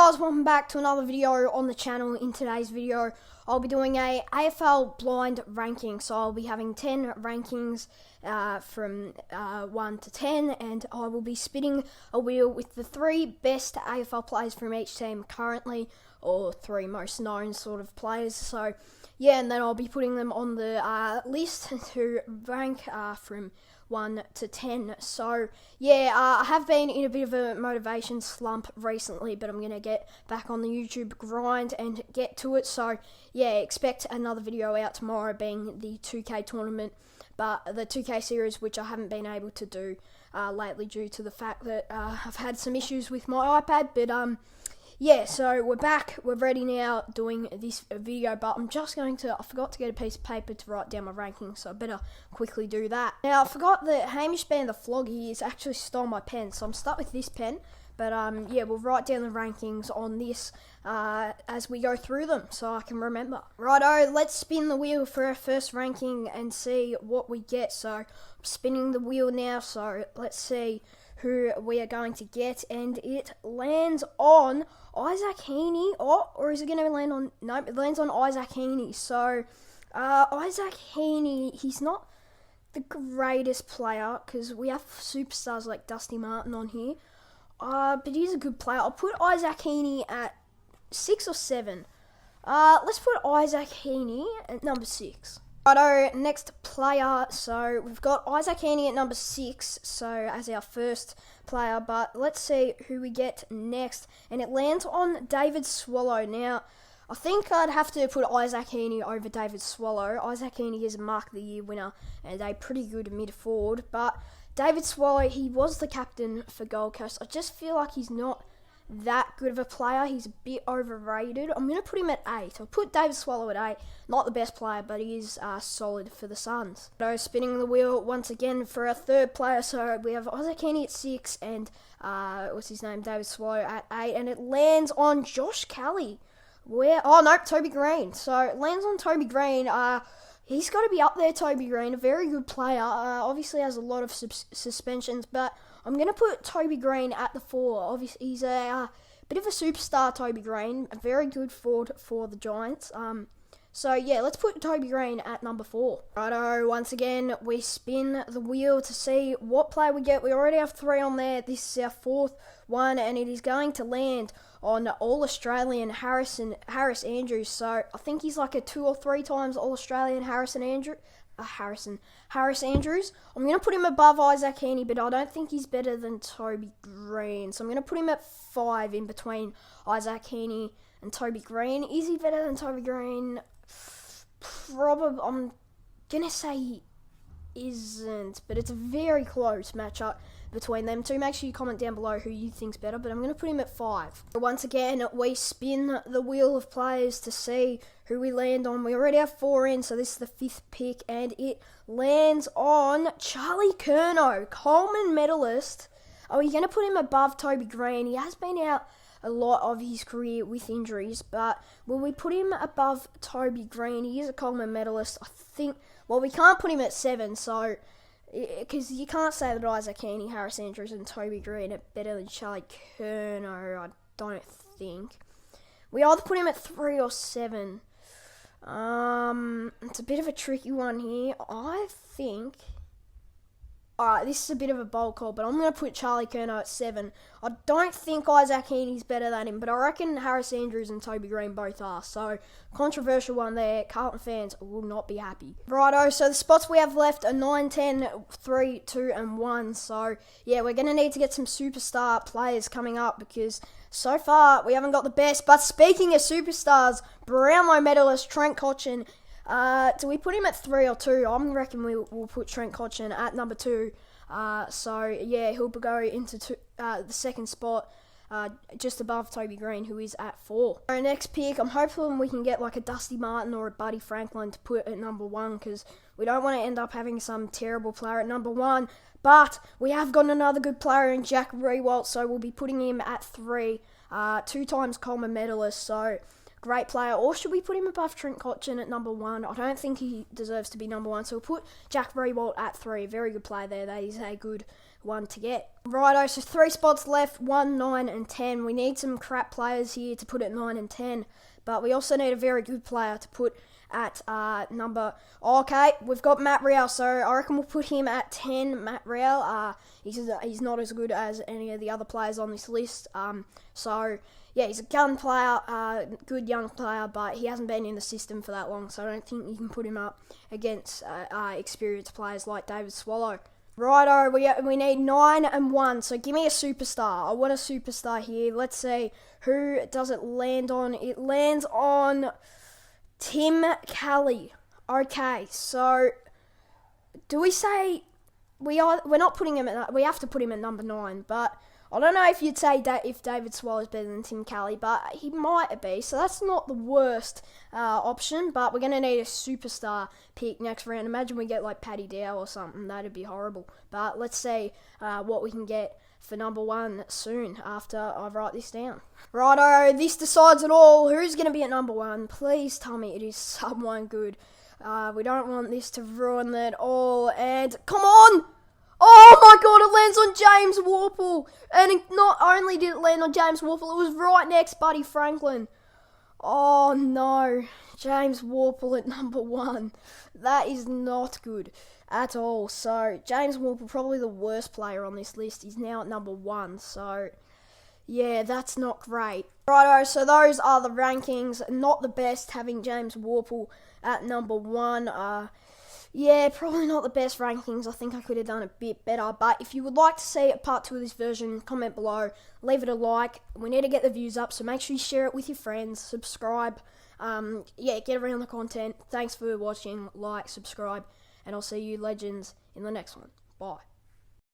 guys, welcome back to another video on the channel. In today's video, I'll be doing a AFL blind ranking. So I'll be having 10 rankings from 1 to 10, and I will be spinning a wheel with the 3 best AFL players from each team currently, or 3 most known sort of players. So yeah, and then I'll be putting them on the list to rank from 1 to 10. So yeah, I have been in a bit of a motivation slump recently, but I'm going to get back on the YouTube grind and get to it. So yeah, expect another video out tomorrow, being the 2K tournament, but the 2K series, which I haven't been able to do lately due to the fact that I've had some issues with my iPad. But yeah, so we're back, we're ready now doing this video, but I'm just going to, I forgot to get a piece of paper to write down my rankings, so I better quickly do that. Now, I forgot that Hamish Band the Floggy has actually stole my pen, so I'm stuck with this pen, but yeah, we'll write down the rankings on this as we go through them, so I can remember. Righto, let's spin the wheel for our first ranking and see what we get. So, I'm spinning the wheel now, so let's see who we are going to get, and it lands on Isaac Heaney. Or is it going to land on... No, it lands on Isaac Heaney. So, Isaac Heaney, he's not the greatest player, because we have superstars like Dusty Martin on here, but he's a good player. I'll put Isaac Heaney at 6 or 7. Let's put Isaac Heaney at number 6. Righto, next player. So we've got Isaac Heaney at number 6, so as our first player, but let's see who we get next, and it lands on David Swallow. Now, I think I'd have to put Isaac Heaney over David Swallow. Isaac Heaney is a Mark of the Year winner and a pretty good mid forward, but David Swallow, he was the captain for Gold Coast. I just feel like he's not that good of a player. He's a bit overrated. I'm going to put him at 8. I'll put David Swallow at 8. Not the best player, but he is solid for the Suns. So spinning the wheel once again for our third player. So we have Isaac Heaney at 6 and what's his name, David Swallow at 8, and it lands on Josh Kelly. Oh no, Toby Green. So it lands on Toby Green. He's got to be up there, Toby Green, a very good player. Obviously has a lot of suspensions, but I'm going to put Toby Green at the 4. Obviously, he's a bit of a superstar, Toby Green, a very good forward for the Giants. So yeah, let's put Toby Green at number 4. Righto, once again, we spin the wheel to see what player we get. We already have 3 on there. This is our 4th one, and it is going to land on All-Australian Harris Andrews. So I think he's like a 2 or 3 times All-Australian Harris Andrews. I'm going to put him above Isaac Heaney, but I don't think he's better than Toby Green. So I'm going to put him at 5 in between Isaac Heaney and Toby Green. Is he better than Toby Green? Probably. I'm going to say he isn't, but it's a very close matchup between them two. Make sure you comment down below who you think's better, but I'm going to put him at 5. Once again, we spin the wheel of players to see who we land on. We already have 4 in, so this is the 5th pick, and it lands on Charlie Curnow, Coleman medalist. Oh, you're going to put him above Toby Green. He has been out a lot of his career with injuries, but will we put him above Toby Green? He is a Coleman medalist, I think. Well, we can't put him at 7, so because you can't say that Isaac Heaney, Harris Andrews, and Toby Green are better than Charlie Curnow, I don't think. We either put him at 3 or 7. It's a bit of a tricky one here. I think... Alright, this is a bit of a bold call, but I'm going to put Charlie Curnow at 7. I don't think Isaac Heaney's better than him, but I reckon Harris Andrews and Toby Green both are. So, controversial one there. Carlton fans will not be happy. Righto, so the spots we have left are 9, 10, 3, 2, and 1. So, yeah, we're going to need to get some superstar players coming up, because so far we haven't got the best. But speaking of superstars, Brownlow medalist Trent Cotchin. Do we put him at 3 or 2? I reckon we'll put Trent Cotchin at number 2. So yeah, he'll go into the second spot, just above Toby Green, who is at 4. Our next pick, I'm hoping we can get like a Dusty Martin or a Buddy Franklin to put at number 1, because we don't want to end up having some terrible player at number 1. But we have got another good player in Jack Riewoldt, so we'll be putting him at 3. 2 times Coleman medalist, so great player. Or should we put him above Trent Cotchin at number 1? I don't think he deserves to be number 1, so we'll put Jack Riewoldt at 3. Very good player there. That is a good one to get. Righto, so 3 spots left, 1, 9 and 10. We need some crap players here to put at 9 and 10, but we also need a very good player to put at number... Okay, we've got Matt Real, so I reckon we'll put him at 10, Matt Real. He's not as good as any of the other players on this list, so... Yeah, he's a gun player, good young player, but he hasn't been in the system for that long, so I don't think you can put him up against experienced players like David Swallow. Righto, we need 9 and 1, so give me a superstar. I want a superstar here. Let's see, who does it land on? It lands on Tim Kelly. Okay, so do we say we're not putting him at, we have to put him at number 9, but I don't know if you'd say that if David Swallow's better than Tim Kelly, but he might be, so that's not the worst option, but we're going to need a superstar pick next round. Imagine we get like Paddy Dow or something, that'd be horrible. But let's see what we can get for number 1 soon after I write this down. Righto, this decides it all. Who's going to be at number 1? Please tell me it is someone good. We don't want this to ruin it all, and come on! Oh my god, it lands on James Worpel. And not only did it land on James Worpel, it was right next Buddy Franklin. Oh no, James Worpel at number 1. That is not good at all. So, James Worpel, probably the worst player on this list. He's now at number 1, so yeah, that's not great. Righto, so those are the rankings. Not the best having James Worpel at number 1. Yeah, probably not the best rankings. I think I could have done a bit better. But if you would like to see a part 2 of this version, comment below. Leave it a like. We need to get the views up, so make sure you share it with your friends. Subscribe. Yeah, get around the content. Thanks for watching. Like, subscribe. And I'll see you legends in the next one. Bye.